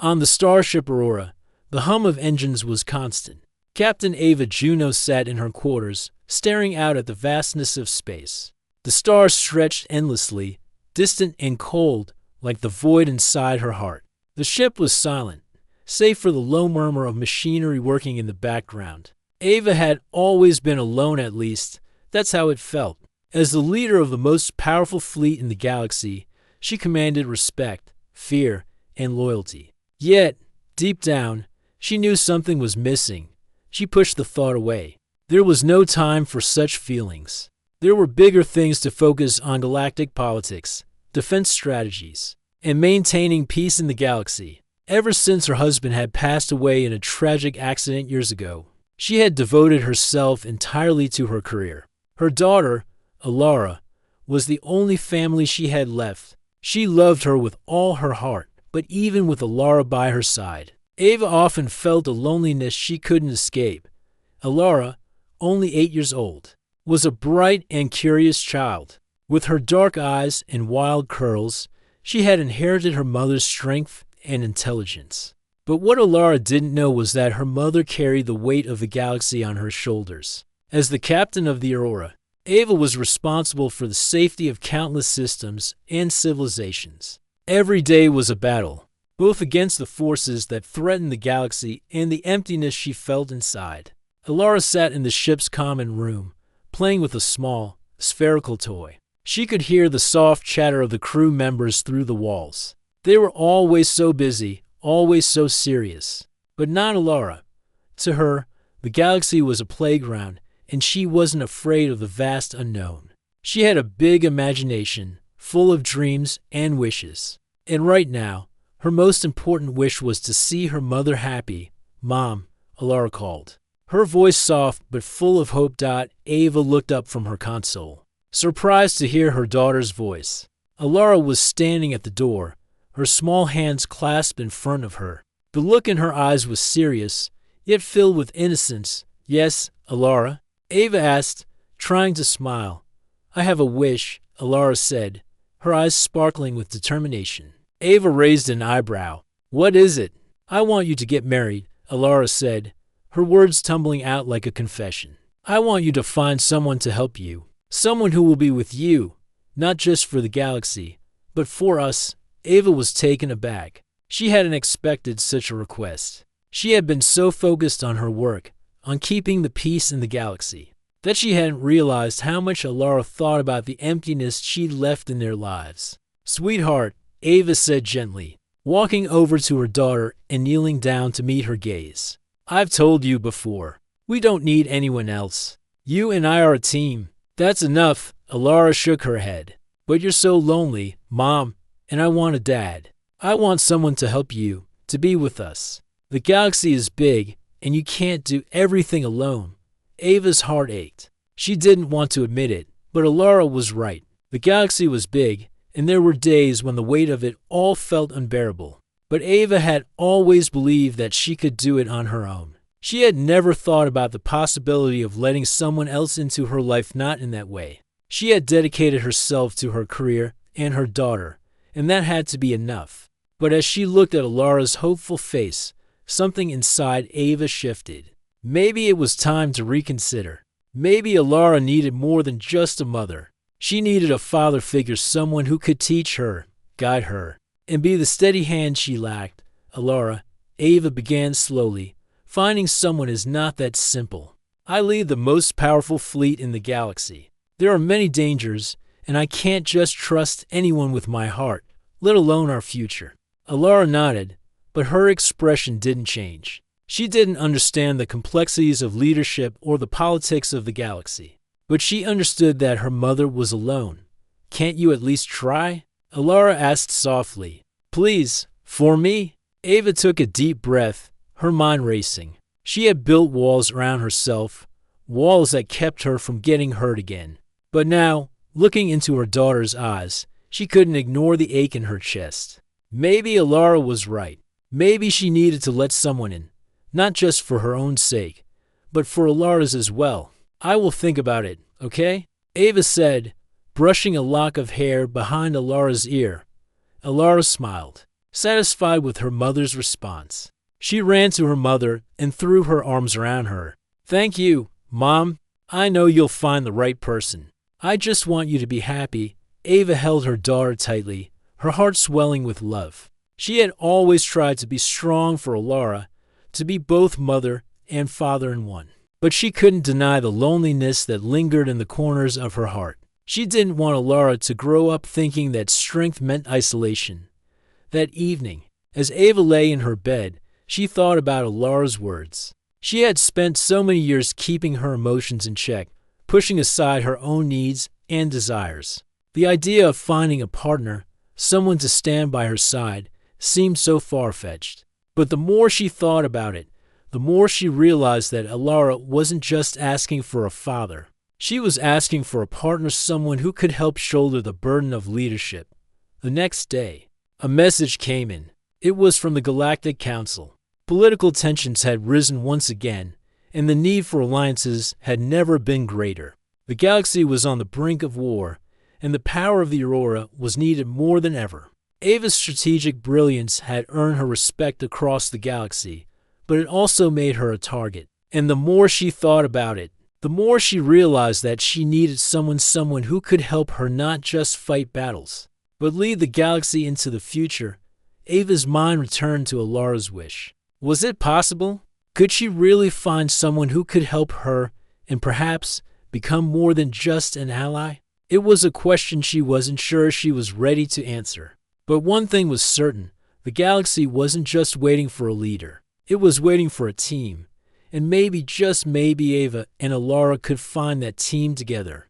On the starship Aurora, the hum of engines was constant. Captain Ava Juno sat in her quarters, staring out at the vastness of space. The stars stretched endlessly, distant and cold, like the void inside her heart. The ship was silent, save for the low murmur of machinery working in the background. Ava had always been alone, at least. That's how it felt. As the leader of the most powerful fleet in the galaxy, she commanded respect, fear, and loyalty. Yet, deep down, she knew something was missing. She pushed the thought away. There was no time for such feelings. There were bigger things to focus on: galactic politics, defense strategies, and maintaining peace in the galaxy. Ever since her husband had passed away in a tragic accident years ago, she had devoted herself entirely to her career. Her daughter, Alara, was the only family she had left. She loved her with all her heart, but even with Alara by her side, Ava often felt a loneliness she couldn't escape. Alara, only 8 years old, was a bright and curious child. With her dark eyes and wild curls, she had inherited her mother's strength and intelligence. But what Alara didn't know was that her mother carried the weight of the galaxy on her shoulders. As the captain of the Aurora, Ava was responsible for the safety of countless systems and civilizations. Every day was a battle, both against the forces that threatened the galaxy and the emptiness she felt inside. Alara sat in the ship's common room, playing with a small, spherical toy. She could hear the soft chatter of the crew members through the walls. They were always so busy, always so serious. But not Alara. To her, the galaxy was a playground, and she wasn't afraid of the vast unknown. She had a big imagination, full of dreams and wishes. And right now, her most important wish was to see her mother happy. "Mom," Alara called. Her voice soft but full of hope. Ava looked up from her console, surprised to hear her daughter's voice. Alara was standing at the door, her small hands clasped in front of her. The look in her eyes was serious, yet filled with innocence. "Yes, Alara?" Ava asked, trying to smile. "I have a wish," Alara said, her eyes sparkling with determination. Ava raised an eyebrow. "What is it?" "I want you to get married," Alara said, her words tumbling out like a confession. "I want you to find someone to help you, someone who will be with you, not just for the galaxy, but for us." Ava was taken aback. She hadn't expected such a request. She had been so focused on her work, on keeping the peace in the galaxy, that she hadn't realized how much Alara thought about the emptiness she'd left in their lives. "Sweetheart," Ava said gently, walking over to her daughter and kneeling down to meet her gaze. "I've told you before, we don't need anyone else. You and I are a team." "That's enough," Alara shook her head. "But you're so lonely, Mom, and I want a dad. I want someone to help you, to be with us. The galaxy is big, and you can't do everything alone." Ava's heart ached. She didn't want to admit it, but Alara was right. The galaxy was big, and there were days when the weight of it all felt unbearable. But Ava had always believed that she could do it on her own. She had never thought about the possibility of letting someone else into her life, not in that way. She had dedicated herself to her career and her daughter, and that had to be enough. But as she looked at Alara's hopeful face, something inside Ava shifted. Maybe it was time to reconsider. Maybe Alara needed more than just a mother. She needed a father figure, someone who could teach her, guide her, and be the steady hand she lacked. "Alara," Ava began slowly, "finding someone is not that simple. I lead the most powerful fleet in the galaxy. There are many dangers, and I can't just trust anyone with my heart, let alone our future." Alara nodded, but her expression didn't change. She didn't understand the complexities of leadership or the politics of the galaxy, but she understood that her mother was alone. "Can't you at least try?" Alara asked softly. "Please, for me?" Ava took a deep breath, her mind racing. She had built walls around herself, walls that kept her from getting hurt again. But now, looking into her daughter's eyes, she couldn't ignore the ache in her chest. Maybe Alara was right. Maybe she needed to let someone in, not just for her own sake, but for Alara's as well. "I will think about it, okay?" Ava said, brushing a lock of hair behind Alara's ear. Alara smiled. satisfied with her mother's response. She ran to her mother and threw her arms around her. "Thank you, Mom. I know you'll find the right person. I just want you to be happy." Ava held her daughter tightly, her heart swelling with love. She had always tried to be strong for Alara, to be both mother and father in one. But she couldn't deny the loneliness that lingered in the corners of her heart. She didn't want Alara to grow up thinking that strength meant isolation. That evening, as Ava lay in her bed, she thought about Alara's words. She had spent so many years keeping her emotions in check, pushing aside her own needs and desires. The idea of finding a partner, someone to stand by her side, seemed so far-fetched. But the more she thought about it, the more she realized that Alara wasn't just asking for a father. She was asking for a partner, someone who could help shoulder the burden of leadership. The next day, a message came in. It was from the Galactic Council. Political tensions had risen once again, and the need for alliances had never been greater. The galaxy was on the brink of war, and the power of the Aurora was needed more than ever. Ava's strategic brilliance had earned her respect across the galaxy, but it also made her a target. And the more she thought about it, the more she realized that she needed someone who could help her not just fight battles, but lead the galaxy into the future. Ava's mind returned to Alara's wish. Was it possible? Could she really find someone who could help her and perhaps become more than just an ally? It was a question she wasn't sure she was ready to answer. But one thing was certain, the galaxy wasn't just waiting for a leader. It was waiting for a team. And maybe, just maybe, Ava and Alara could find that team together.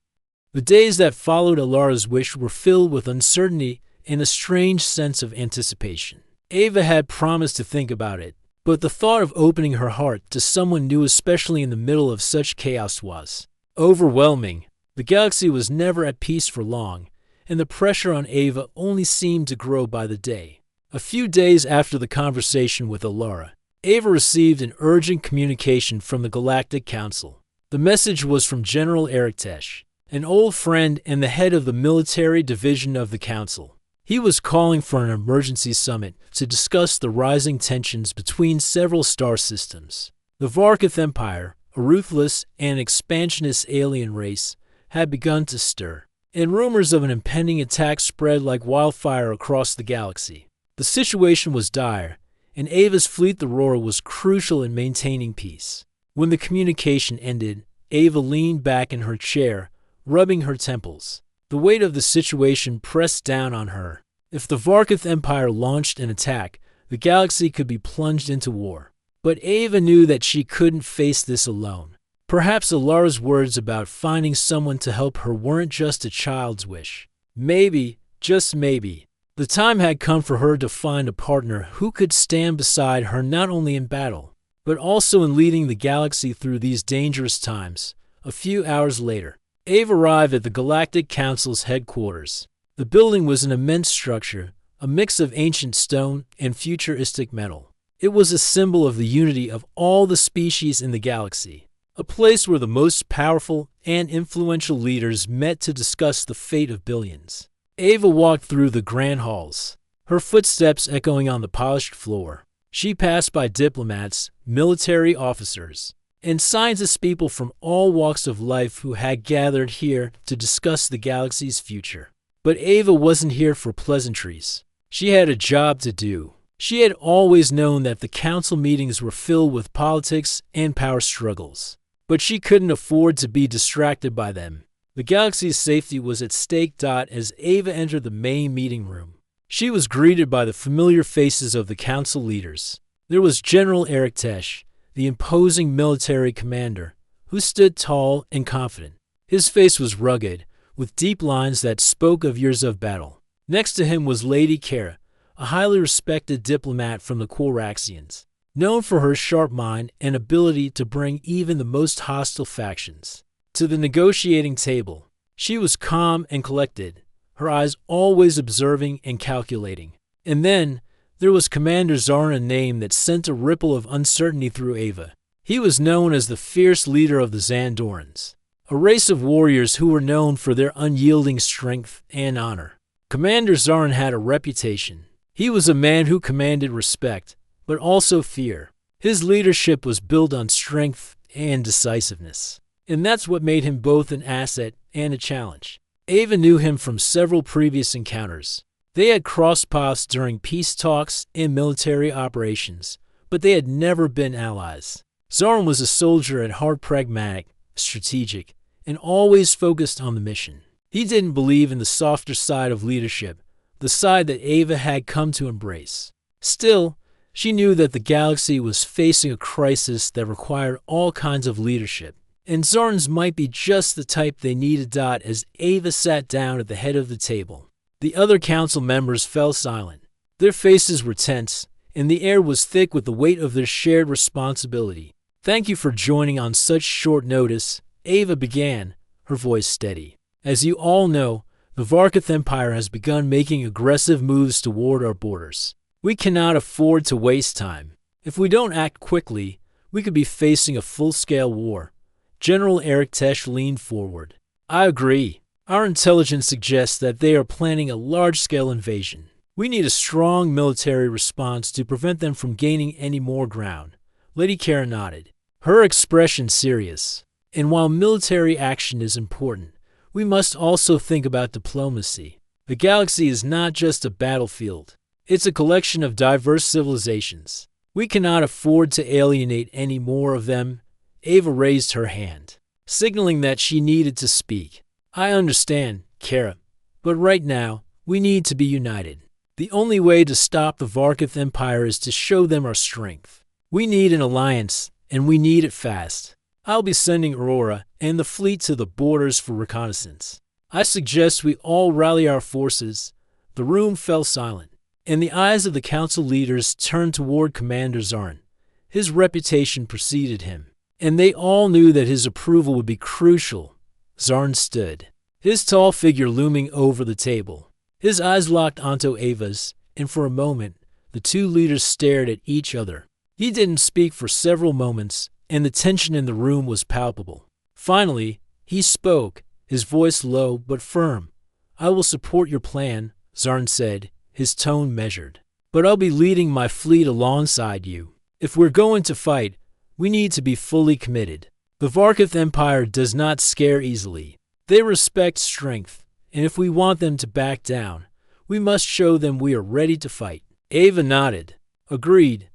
The days that followed Alara's wish were filled with uncertainty and a strange sense of anticipation. Ava had promised to think about it, but the thought of opening her heart to someone new, especially in the middle of such chaos, was overwhelming. The galaxy was never at peace for long, and the pressure on Ava only seemed to grow by the day. A few days after the conversation with Alara, Ava received an urgent communication from the Galactic Council. The message was from General Erictesh, an old friend and the head of the military division of the Council. He was calling for an emergency summit to discuss the rising tensions between several star systems. The Varkath Empire, a ruthless and expansionist alien race, had begun to stir, and rumors of an impending attack spread like wildfire across the galaxy. The situation was dire, and Ava's fleet, the Aurora, was crucial in maintaining peace. When the communication ended, Ava leaned back in her chair, rubbing her temples. The weight of the situation pressed down on her. If the Varkath Empire launched an attack, the galaxy could be plunged into war. But Ava knew that she couldn't face this alone. Perhaps Alara's words about finding someone to help her weren't just a child's wish. Maybe, just maybe, the time had come for her to find a partner who could stand beside her not only in battle, but also in leading the galaxy through these dangerous times. A few hours later, Ava arrived at the Galactic Council's headquarters. The building was an immense structure, a mix of ancient stone and futuristic metal. It was a symbol of the unity of all the species in the galaxy, a place where the most powerful and influential leaders met to discuss the fate of billions. Ava walked through the grand halls, her footsteps echoing on the polished floor. She passed by diplomats, military officers, and scientist people from all walks of life who had gathered here to discuss the galaxy's future. But Ava wasn't here for pleasantries. She had a job to do. She had always known that the council meetings were filled with politics and power struggles, but she couldn't afford to be distracted by them. The galaxy's safety was at stake. As Ava entered the main meeting room, she was greeted by the familiar faces of the council leaders. There was General Erictesh, the imposing military commander, who stood tall and confident. His face was rugged, with deep lines that spoke of years of battle. Next to him was Lady Kara, a highly respected diplomat from the Quaraxians, known for her sharp mind and ability to bring even the most hostile factions to the negotiating table. She was calm and collected, her eyes always observing and calculating. And then there was Commander Zarn, a name that sent a ripple of uncertainty through Ava. He was known as the fierce leader of the Xandorans, a race of warriors who were known for their unyielding strength and honor. Commander Zarn had a reputation. He was a man who commanded respect, but also fear. His leadership was built on strength and decisiveness, and that's what made him both an asset and a challenge. Ava knew him from several previous encounters. They had crossed paths during peace talks and military operations, but they had never been allies. Zoran was a soldier at heart, pragmatic, strategic, and always focused on the mission. He didn't believe in the softer side of leadership, the side that Ava had come to embrace. Still, she knew that the galaxy was facing a crisis that required all kinds of leadership, and Zoran's might be just the type they needed. As Ava sat down at the head of the table, the other council members fell silent. Their faces were tense, and the air was thick with the weight of their shared responsibility. "Thank you for joining on such short notice," Ava began, her voice steady. "As you all know, the Varkith Empire has begun making aggressive moves toward our borders. We cannot afford to waste time. If we don't act quickly, we could be facing a full-scale war." General Eric Tesh leaned forward. "I agree. Our intelligence suggests that they are planning a large-scale invasion. We need a strong military response to prevent them from gaining any more ground." Lady Kara nodded, her expression serious. "And while military action is important, we must also think about diplomacy. The galaxy is not just a battlefield. It's a collection of diverse civilizations. We cannot afford to alienate any more of them." Ava raised her hand, signaling that she needed to speak. "I understand, Kara, but right now, we need to be united. The only way to stop the Varkith Empire is to show them our strength. We need an alliance, and we need it fast. I'll be sending Aurora and the fleet to the borders for reconnaissance. I suggest we all rally our forces." The room fell silent, and the eyes of the council leaders turned toward Commander Zoran. His reputation preceded him, and they all knew that his approval would be crucial. Zoran stood, his tall figure looming over the table. His eyes locked onto Ava's, and for a moment, the two leaders stared at each other. He didn't speak for several moments, and the tension in the room was palpable. Finally, he spoke, his voice low but firm. "I will support your plan," Zoran said, his tone measured. "But I'll be leading my fleet alongside you. If we're going to fight, we need to be fully committed. The Varkith Empire does not scare easily. They respect strength, and if we want them to back down, we must show them we are ready to fight." Ava nodded. "Agreed.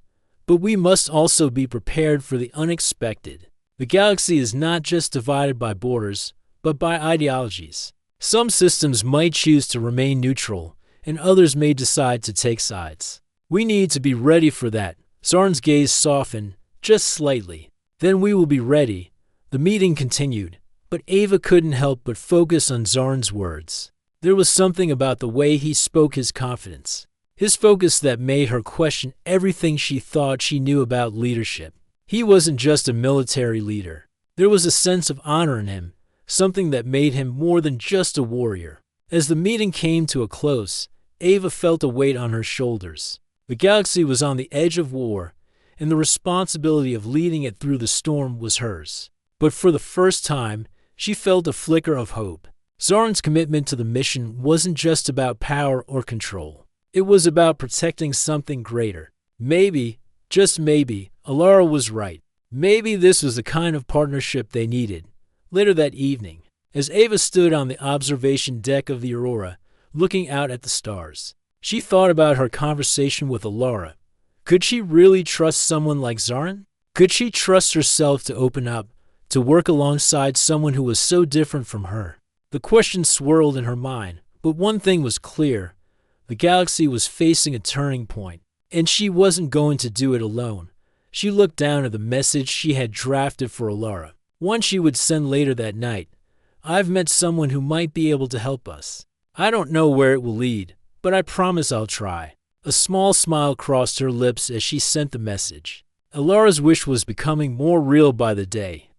But we must also be prepared for the unexpected. The galaxy is not just divided by borders, but by ideologies. Some systems might choose to remain neutral, and others may decide to take sides. We need to be ready for that." Zoran's gaze softened, just slightly. "Then we will be ready." The meeting continued, but Ava couldn't help but focus on Zoran's words. There was something about the way he spoke, his confidence, his focus, that made her question everything she thought she knew about leadership. He wasn't just a military leader. There was a sense of honor in him, something that made him more than just a warrior. As the meeting came to a close, Ava felt a weight on her shoulders. The galaxy was on the edge of war, and the responsibility of leading it through the storm was hers. But for the first time, she felt a flicker of hope. Zoran's commitment to the mission wasn't just about power or control. It was about protecting something greater. Maybe, just maybe, Alara was right. Maybe this was the kind of partnership they needed. Later that evening, as Ava stood on the observation deck of the Aurora, looking out at the stars, she thought about her conversation with Alara. Could she really trust someone like Zoran? Could she trust herself to open up, to work alongside someone who was so different from her? The question swirled in her mind, but one thing was clear. The galaxy was facing a turning point, and she wasn't going to do it alone. She looked down at the message she had drafted for Alara, one she would send later that night. "I've met someone who might be able to help us. I don't know where it will lead, but I promise I'll try." A small smile crossed her lips as she sent the message. Alara's wish was becoming more real by the day.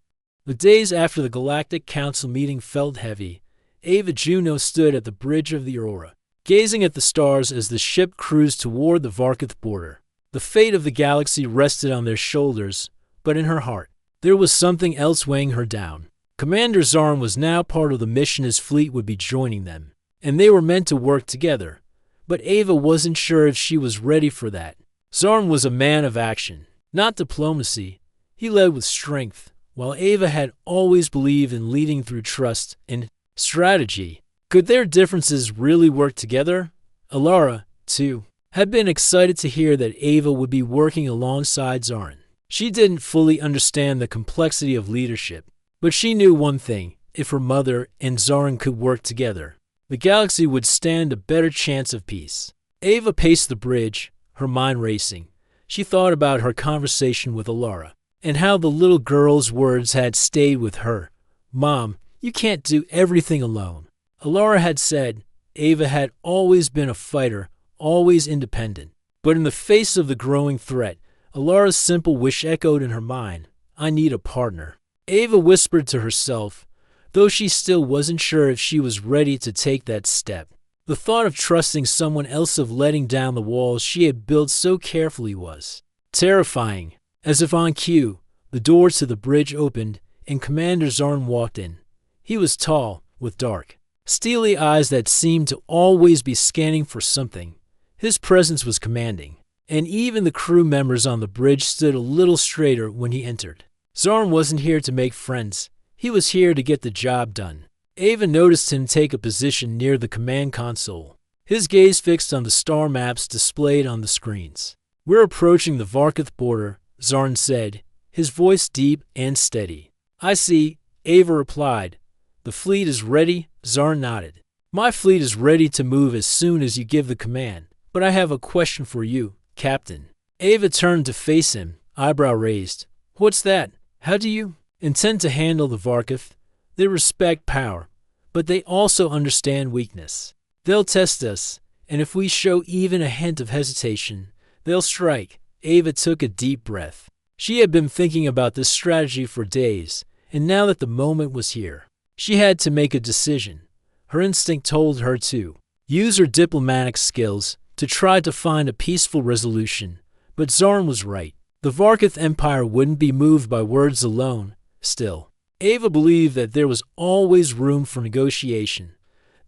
The days after the Galactic Council meeting felt heavy. Ava Juno stood at the bridge of the Aurora, gazing at the stars as the ship cruised toward the Varkith border. The fate of the galaxy rested on their shoulders, but in her heart, there was something else weighing her down. Commander Zoran was now part of the mission. His fleet would be joining them, and they were meant to work together. but Ava wasn't sure if she was ready for that. Zarn was a man of action, not diplomacy. He led with strength, while Ava had always believed in leading through trust and strategy. Could their differences really work together? Alara, too, had been excited to hear that Ava would be working alongside Zarn. She didn't fully understand the complexity of leadership, but she knew one thing: if her mother and Zarn could work together, the galaxy would stand a better chance of peace. Ava paced the bridge, her mind racing. She thought about her conversation with Alara, and how the little girl's words had stayed with her. "Mom, you can't do everything alone." Alara had said Ava had always been a fighter, always independent. But in the face of the growing threat, Alara's simple wish echoed in her mind: "I need a partner." Ava whispered to herself, though she still wasn't sure if she was ready to take that step. The thought of trusting someone else, of letting down the walls she had built so carefully, was terrifying. As if on cue, the door to the bridge opened, and Commander Zarn walked in. He was tall, with dark, steely eyes that seemed to always be scanning for something. His presence was commanding, and even the crew members on the bridge stood a little straighter when he entered. Zarn wasn't here to make friends. He was here to get the job done. Ava noticed him take a position near the command console, his gaze fixed on the star maps displayed on the screens. "We're approaching the Varkath border," Zarn said, his voice deep and steady. "I see," Ava replied. "The fleet is ready?" Zarn nodded. "My fleet is ready to move as soon as you give the command, but I have a question for you, Captain." Ava turned to face him, eyebrow raised. "What's that? How do you intend to handle the Varkath?" "They respect power, but they also understand weakness. They'll test us, and if we show even a hint of hesitation, they'll strike." Ava took a deep breath. She had been thinking about this strategy for days, and now that the moment was here, she had to make a decision. Her instinct told her to use her diplomatic skills to try to find a peaceful resolution, but Zarn was right. The Varkath Empire wouldn't be moved by words alone. Still, Ava believed that there was always room for negotiation.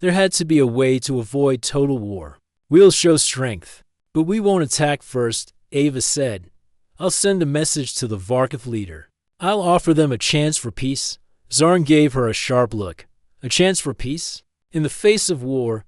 There had to be a way to avoid total war. "We'll show strength, but we won't attack first," Ava said. "I'll send a message to the Varkath leader. I'll offer them a chance for peace." Zarn gave her a sharp look. "A chance for peace? In the face of war?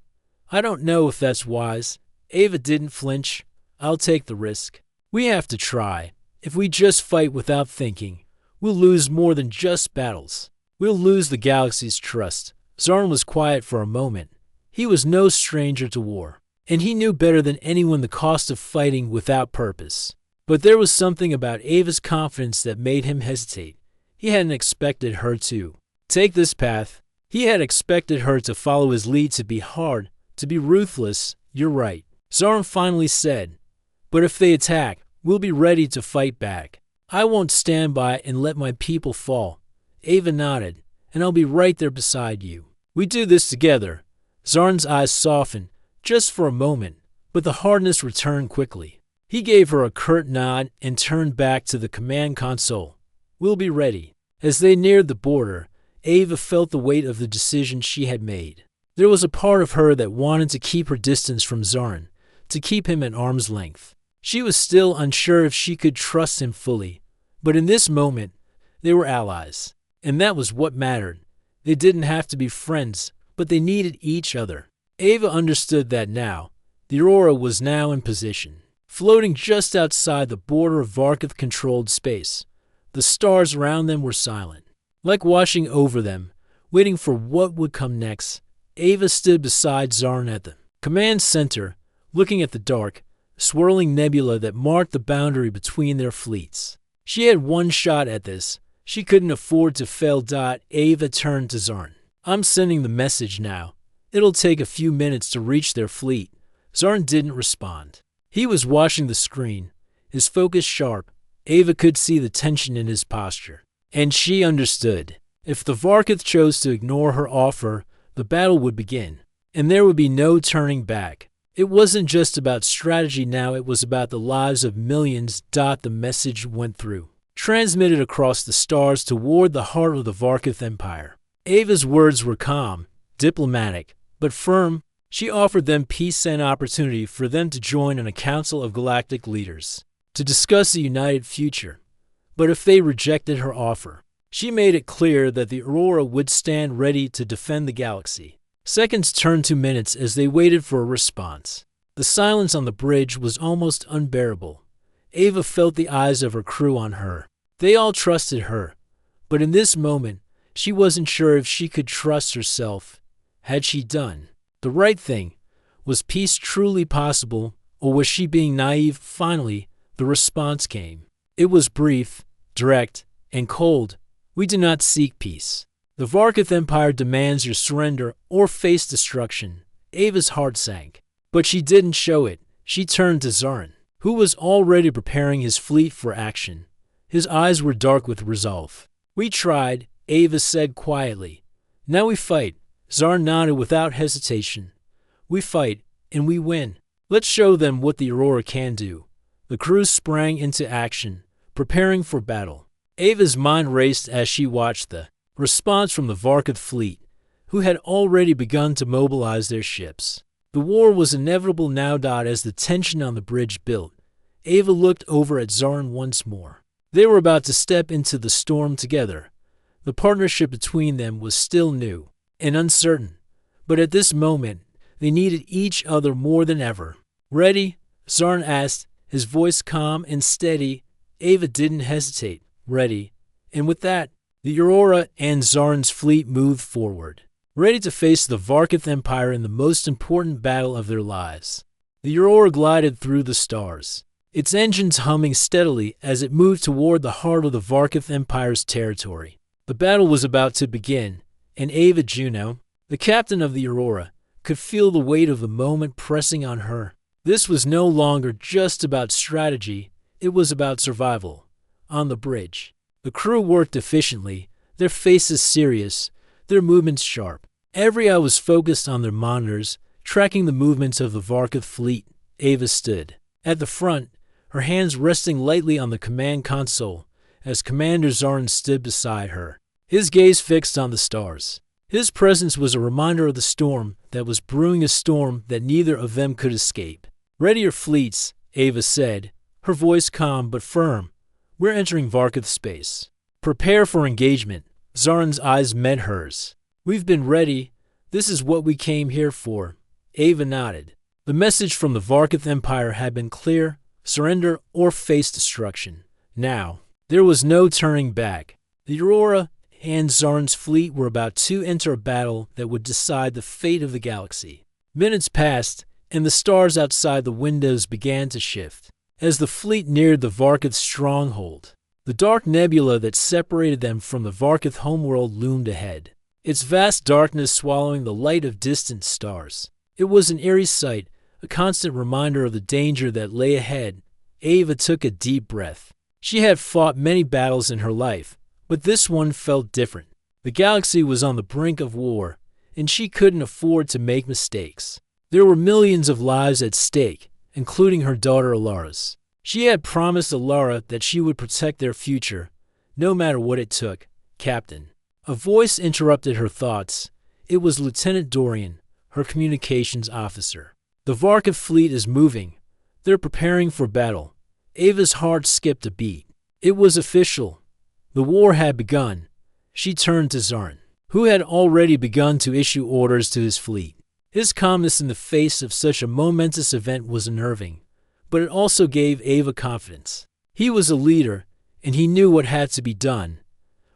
I don't know if that's wise." Ava didn't flinch. "I'll take the risk. We have to try. If we just fight without thinking, we'll lose more than just battles. We'll lose the galaxy's trust." Zarn was quiet for a moment. He was no stranger to war, and he knew better than anyone the cost of fighting without purpose. But there was something about Ava's confidence that made him hesitate. He hadn't expected her to take this path. He had expected her to follow his lead, to be hard, to be ruthless. "You're right," Zarn finally said. "But if they attack, we'll be ready to fight back. I won't stand by and let my people fall." Ava nodded. "And I'll be right there beside you. We do this together." Zarn's eyes softened, just for a moment, but the hardness returned quickly. He gave her a curt nod and turned back to the command console. "We'll be ready." As they neared the border, Ava felt the weight of the decision she had made. There was a part of her that wanted to keep her distance from Zarn, to keep him at arm's length. She was still unsure if she could trust him fully, but in this moment, they were allies, and that was what mattered. They didn't have to be friends, but they needed each other. Ava understood that now. The Aurora was now in position, floating just outside the border of Varkath-controlled space. The stars around them were silent, like watching over them, waiting for what would come next. Ava stood beside Zarn at the command center, looking at the dark, swirling nebula that marked the boundary between their fleets. She had one shot at this. She couldn't afford to fail. Ava turned to Zarn. "I'm sending the message now. It'll take a few minutes to reach their fleet." Zarn didn't respond. He was watching the screen, his focus sharp. Ava could see the tension in his posture, and she understood. If the Varkath chose to ignore her offer, the battle would begin, and there would be no turning back. It wasn't just about strategy now, it was about the lives of millions. The message went through, transmitted across the stars toward the heart of the Varkath Empire. Ava's words were calm, diplomatic, but firm. She offered them peace and opportunity for them to join in a council of galactic leaders to discuss a united future. But if they rejected her offer, she made it clear that the Aurora would stand ready to defend the galaxy. Seconds turned to minutes as they waited for a response. The silence on the bridge was almost unbearable. Ava felt the eyes of her crew on her. They all trusted her, but in this moment, she wasn't sure if she could trust herself. Had she done the right thing? Was peace truly possible, or was she being naive? Finally, the response came. It was brief, direct, and cold. We do not seek peace. The Varkith Empire demands your surrender or face destruction. Ava's heart sank. But she didn't show it. She turned to Zarin, who was already preparing his fleet for action. His eyes were dark with resolve. We tried, Ava said quietly. Now we fight. Zarin nodded without hesitation. We fight, and we win. Let's show them what the Aurora can do. The crew sprang into action, preparing for battle. Ava's mind raced as she watched the response from the Varkith fleet, who had already begun to mobilize their ships. The war was inevitable now. As the tension on the bridge built, Ava looked over at Zarin once more. They were about to step into the storm together. The partnership between them was still new and uncertain, but at this moment, they needed each other more than ever. Ready? Zarin asked, his voice calm and steady. Ava didn't hesitate. Ready. And with that, the Aurora and Zarin's fleet moved forward, ready to face the Varkith Empire in the most important battle of their lives. The Aurora glided through the stars, its engines humming steadily as it moved toward the heart of the Varkith Empire's territory. The battle was about to begin, and Ava Juno, the captain of the Aurora, could feel the weight of the moment pressing on her. This was no longer just about strategy, it was about survival. On the bridge, the crew worked efficiently, their faces serious, their movements sharp. Every eye was focused on their monitors, tracking the movements of the Varkith fleet. Ava stood at the front, her hands resting lightly on the command console, as Commander Zarin stood beside her, his gaze fixed on the stars. His presence was a reminder of the storm that was brewing, a storm that neither of them could escape. Ready your fleets, Ava said, her voice calm but firm. We're entering Varkith space. Prepare for engagement. Zarin's eyes met hers. We've been ready. This is what we came here for. Ava nodded. The message from the Varkith Empire had been clear: surrender or face destruction. Now, there was no turning back. The Aurora and Zarin's fleet were about to enter a battle that would decide the fate of the galaxy. Minutes passed, and the stars outside the windows began to shift. As the fleet neared the Varkith stronghold, the dark nebula that separated them from the Varkith homeworld loomed ahead, its vast darkness swallowing the light of distant stars. It was an eerie sight, a constant reminder of the danger that lay ahead. Ava took a deep breath. She had fought many battles in her life, but this one felt different. The galaxy was on the brink of war, and she couldn't afford to make mistakes. There were millions of lives at stake, including her daughter Alara's. She had promised Alara that she would protect their future, no matter what it took. Captain. A voice interrupted her thoughts. It was Lieutenant Dorian, her communications officer. The Varkith fleet is moving. They're preparing for battle. Ava's heart skipped a beat. It was official. The war had begun. She turned to Zarin, who had already begun to issue orders to his fleet. His calmness in the face of such a momentous event was unnerving, but it also gave Ava confidence. He was a leader, and he knew what had to be done.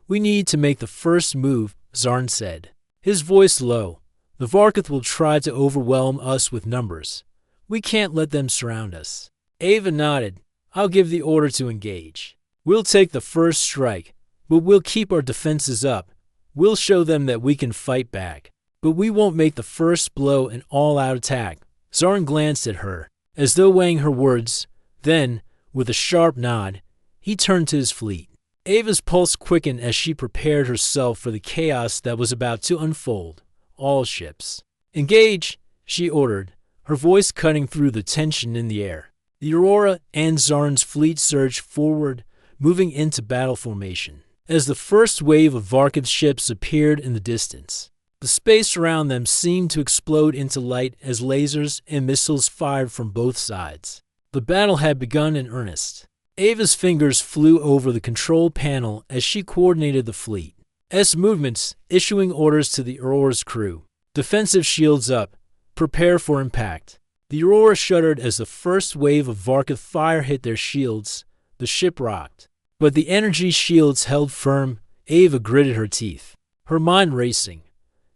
We need to make the first move, Zarin said, his voice low. The Varkith will try to overwhelm us with numbers. We can't let them surround us. Ava nodded. I'll give the order to engage. We'll take the first strike, but we'll keep our defenses up. We'll show them that we can fight back. But we won't make the first blow an all-out attack. Zarin glanced at her, as though weighing her words. Then, with a sharp nod, he turned to his fleet. Ava's pulse quickened as she prepared herself for the chaos that was about to unfold. All ships. Engage, she ordered, her voice cutting through the tension in the air. The Aurora and Zarin's fleet surged forward, moving into battle formation. As the first wave of Varkith ships appeared in the distance, The space around them seemed to explode into light as lasers and missiles fired from both sides. The battle had begun in earnest. Ava's fingers flew over the control panel as she coordinated the fleet's movements, issuing orders to the Aurora's crew. Defensive shields up. Prepare for impact. The Aurora shuddered as the first wave of Varkath fire hit their shields. The ship rocked. But the energy shields held firm. Ava gritted her teeth, her mind racing.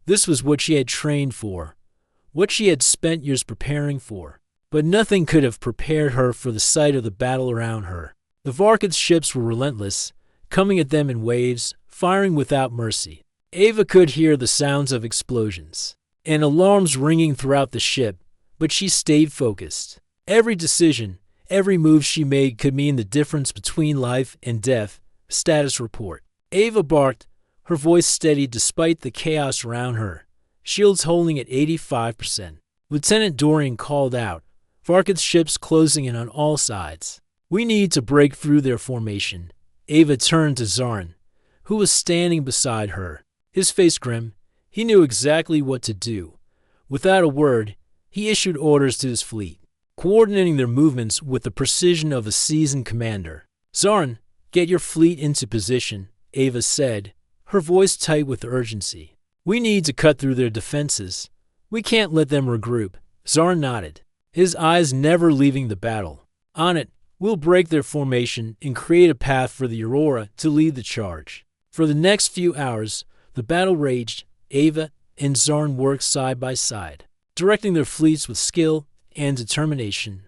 This was what she had trained for, what she had spent years preparing for. But nothing could have prepared her for the sight of the battle around her. The Varkath ships were relentless, coming at them in waves, firing without mercy. Ava could hear the sounds of explosions and alarms ringing throughout the ship, but she stayed focused. Every decision, every move she made could mean the difference between life and death. Status report. Ava barked, her voice steady despite the chaos around her, shields holding at 85%. Lieutenant Dorian called out, Varkath ships closing in on all sides. We need to break through their formation. Ava turned to Zarin, who was standing beside her, his face grim. He knew exactly what to do. Without a word, he issued orders to his fleet, coordinating their movements with the precision of a seasoned commander. Zarin, get your fleet into position, Ava said, her voice tight with urgency. We need to cut through their defenses. We can't let them regroup. Zarin nodded, his eyes never leaving the battle. On it, we'll break their formation and create a path for the Aurora to lead the charge. For the next few hours, the battle raged. Ava and Zarin worked side by side, directing their fleets with skill and determination.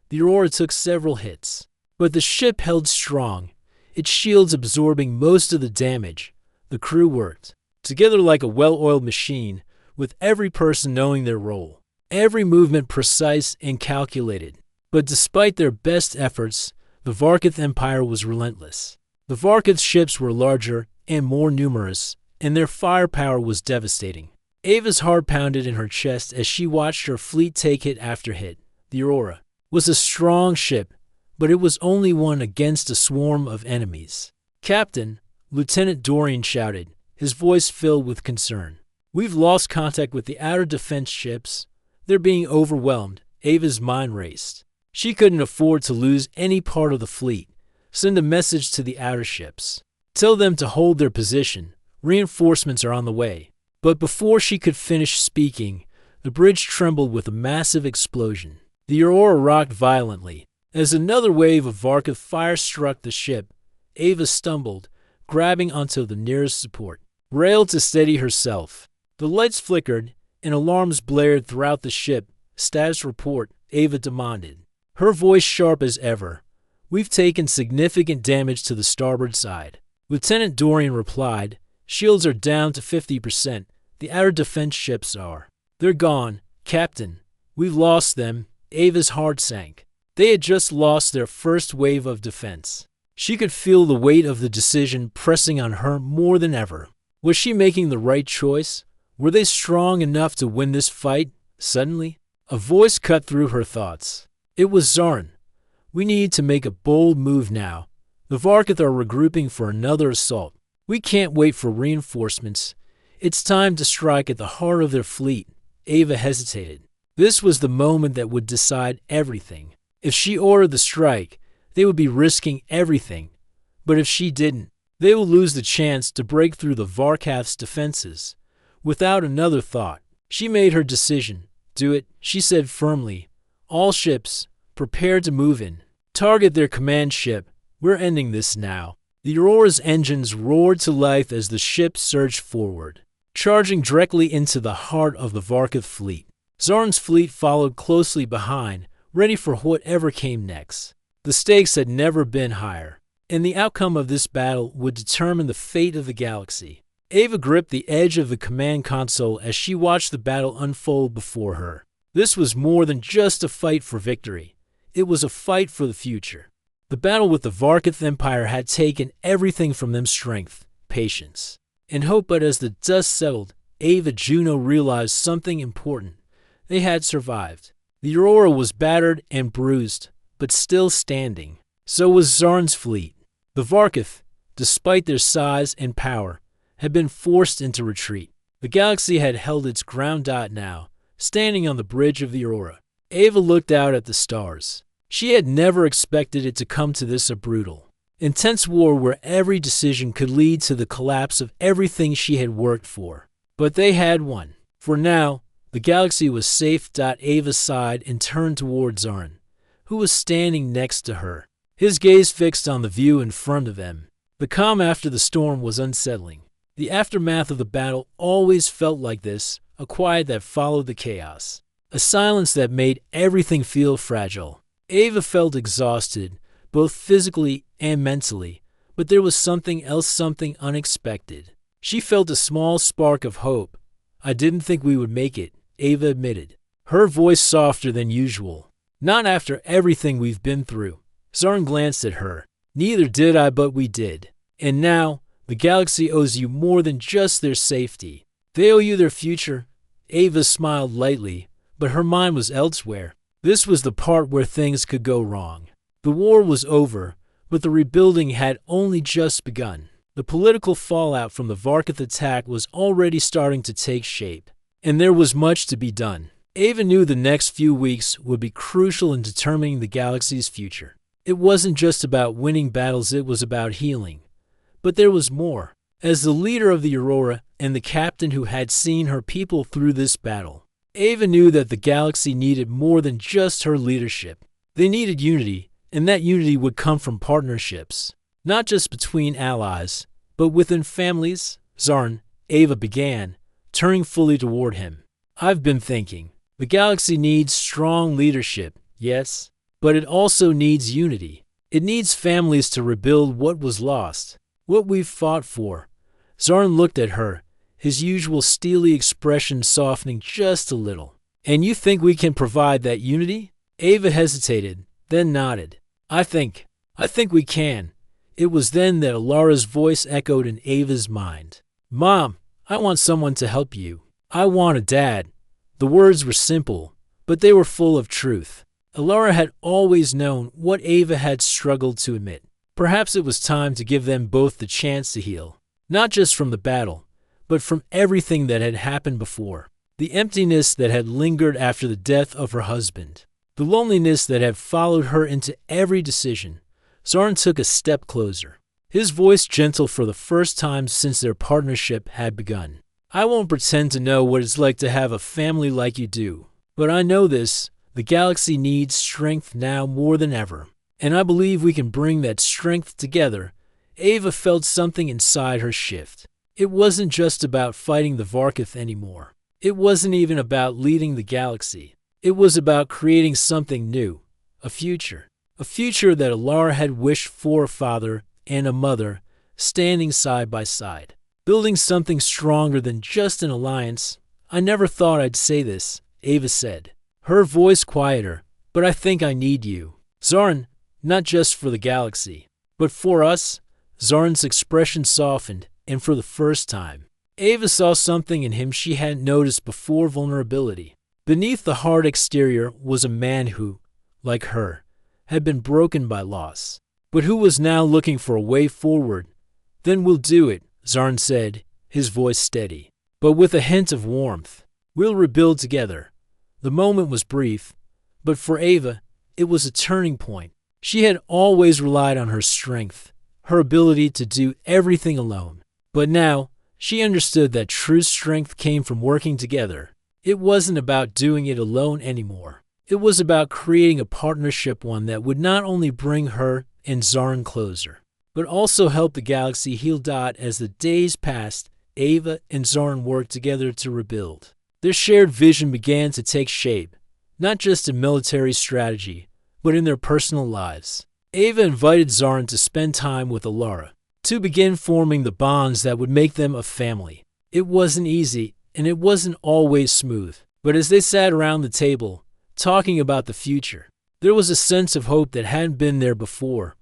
The Aurora took several hits, but the ship held strong, its shields absorbing most of the damage. The crew worked together like a well-oiled machine, with every person knowing their role, every movement precise and calculated. But despite their best efforts, the Varkath Empire was relentless. The Varkath ships were larger and more numerous, and their firepower was devastating. Ava's heart pounded in her chest as she watched her fleet take hit after hit. The Aurora was a strong ship, but it was only one against a swarm of enemies. Captain, Lieutenant Dorian shouted, his voice filled with concern. We've lost contact with the outer defense ships. They're being overwhelmed. Ava's mind raced. She couldn't afford to lose any part of the fleet. Send a message to the outer ships. Tell them to hold their position. Reinforcements are on the way. But before she could finish speaking, the bridge trembled with a massive explosion. The Aurora rocked violently. As another wave of Varkath fire struck the ship, Ava stumbled, grabbing onto the nearest support rail to steady herself. The lights flickered, and alarms blared throughout the ship. Status report, Ava demanded, her voice sharp as ever. We've taken significant damage to the starboard side. Lieutenant Dorian replied, shields are down to 50%. The outer defense ships are. They're gone, Captain. We've lost them. Ava's heart sank. They had just lost their first wave of defense. She could feel the weight of the decision pressing on her more than ever. Was she making the right choice? Were they strong enough to win this fight? Suddenly, a voice cut through her thoughts. It was Zarin. We need to make a bold move now. The Varkath are regrouping for another assault. We can't wait for reinforcements. It's time to strike at the heart of their fleet. Ava hesitated. This was the moment that would decide everything. If she ordered the strike, they would be risking everything. But if she didn't, they will lose the chance to break through the Varkath's defenses. Without another thought, she made her decision. Do it, she said firmly. All ships, prepare to move in. Target their command ship. We're ending this now. The Aurora's engines roared to life as the ship surged forward, charging directly into the heart of the Varkath fleet. Zarin's fleet followed closely behind, ready for whatever came next. The stakes had never been higher, and the outcome of this battle would determine the fate of the galaxy. Ava gripped the edge of the command console as she watched the battle unfold before her. This was more than just a fight for victory. It was a fight for the future. The battle with the Varkath Empire had taken everything from them: strength, patience, and hope. But as the dust settled, Ava Juno realized something important. They had survived. The Aurora was battered and bruised, but still standing. So was Zarin's fleet. The Varkath, despite their size and power, had been forced into retreat. The galaxy had held its ground. Now, standing on the bridge of the Aurora, Ava looked out at the stars. She had never expected it to come to this, a brutal, intense war where every decision could lead to the collapse of everything she had worked for. But they had won. For now, the galaxy was safe. Ava sighed and turned toward Zarin, who was standing next to her, his gaze fixed on the view in front of them. The calm after the storm was unsettling. The aftermath of the battle always felt like this, a quiet that followed the chaos, a silence that made everything feel fragile. Ava felt exhausted, both physically and mentally, but there was something else, something unexpected. She felt a small spark of hope. I didn't think we would make it, Ava admitted, her voice softer than usual. Not after everything we've been through. Zarin glanced at her. Neither did I, but we did. And now, the galaxy owes you more than just their safety. They owe you their future. Ava smiled lightly, but her mind was elsewhere. This was the part where things could go wrong. The war was over, but the rebuilding had only just begun. The political fallout from the Varkath attack was already starting to take shape, and there was much to be done. Ava knew the next few weeks would be crucial in determining the galaxy's future. It wasn't just about winning battles, it was about healing. But there was more. As the leader of the Aurora and the captain who had seen her people through this battle, Ava knew that the galaxy needed more than just her leadership. They needed unity, and that unity would come from partnerships, not just between allies, but within families. Zarin, Ava began, turning fully toward him. I've been thinking. The galaxy needs strong leadership, yes, but it also needs unity. It needs families to rebuild what was lost, what we've fought for. Zarin looked at her, his usual steely expression softening just a little. And you think we can provide that unity? Ava hesitated, then nodded. I think we can. It was then that Alara's voice echoed in Ava's mind. Mom, I want someone to help you. I want a dad. The words were simple, but they were full of truth. Alara had always known what Ava had struggled to admit. Perhaps it was time to give them both the chance to heal, not just from the battle, but from everything that had happened before. The emptiness that had lingered after the death of her husband, the loneliness that had followed her into every decision. Zarin took a step closer, his voice gentle for the first time since their partnership had begun. I won't pretend to know what it's like to have a family like you do, but I know this. The galaxy needs strength now more than ever, and I believe we can bring that strength together. Ava felt something inside her shift. It wasn't just about fighting the Varkath anymore. It wasn't even about leading the galaxy. It was about creating something new, a future that Alara had wished for, a father and a mother standing side by side, building something stronger than just an alliance. I never thought I'd say this, Ava said, her voice quieter, but I think I need you. Zarin, not just for the galaxy, but for us. Zarin's expression softened, and for the first time, Ava saw something in him she hadn't noticed before: vulnerability. Beneath the hard exterior was a man who, like her, had been broken by loss, but who was now looking for a way forward. Then we'll do it, Zarin said, his voice steady, but with a hint of warmth. We'll rebuild together. The moment was brief, but for Ava, it was a turning point. She had always relied on her strength, her ability to do everything alone. But now, she understood that true strength came from working together. It wasn't about doing it alone anymore. It was about creating a partnership, one that would not only bring her and Zarin closer, but also help the galaxy heal. As the days passed, Ava and Zarin worked together to rebuild. Their shared vision began to take shape, not just in military strategy, but in their personal lives. Ava invited Zarin to spend time with Alara, to begin forming the bonds that would make them a family. It wasn't easy, and it wasn't always smooth, but as they sat around the table, talking about the future, there was a sense of hope that hadn't been there before.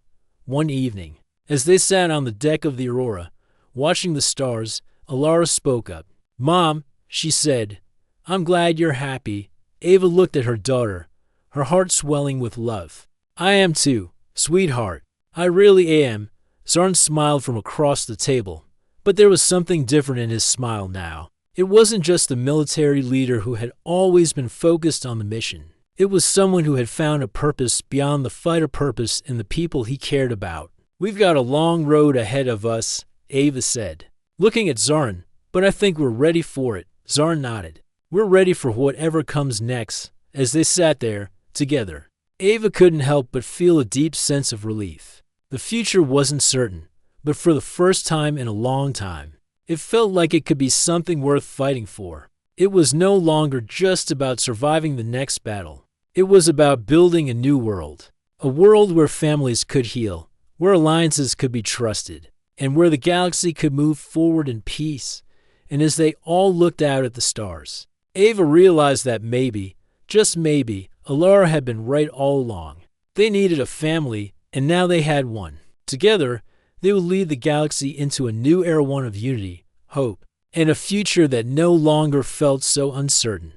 One evening, as they sat on the deck of the Aurora, watching the stars, Alara spoke up. Mom, she said, I'm glad you're happy. Ava looked at her daughter, her heart swelling with love. I am too, sweetheart. I really am. Zarin smiled from across the table, but there was something different in his smile now. It wasn't just the military leader who had always been focused on the mission. It was someone who had found a purpose beyond the fighter purpose in the people he cared about. "We've got a long road ahead of us," Ava said, looking at Zarin. "But I think we're ready for it." Zarin nodded. "We're ready for whatever comes next." As they sat there, together, Ava couldn't help but feel a deep sense of relief. The future wasn't certain, but for the first time in a long time, it felt like it could be something worth fighting for. It was no longer just about surviving the next battle. It was about building a new world. A world where families could heal, where alliances could be trusted, and where the galaxy could move forward in peace. And as they all looked out at the stars, Ava realized that maybe, just maybe, Alara had been right all along. They needed a family, and now they had one. Together, they would lead the galaxy into a new era, one of unity, hope, and a future that no longer felt so uncertain.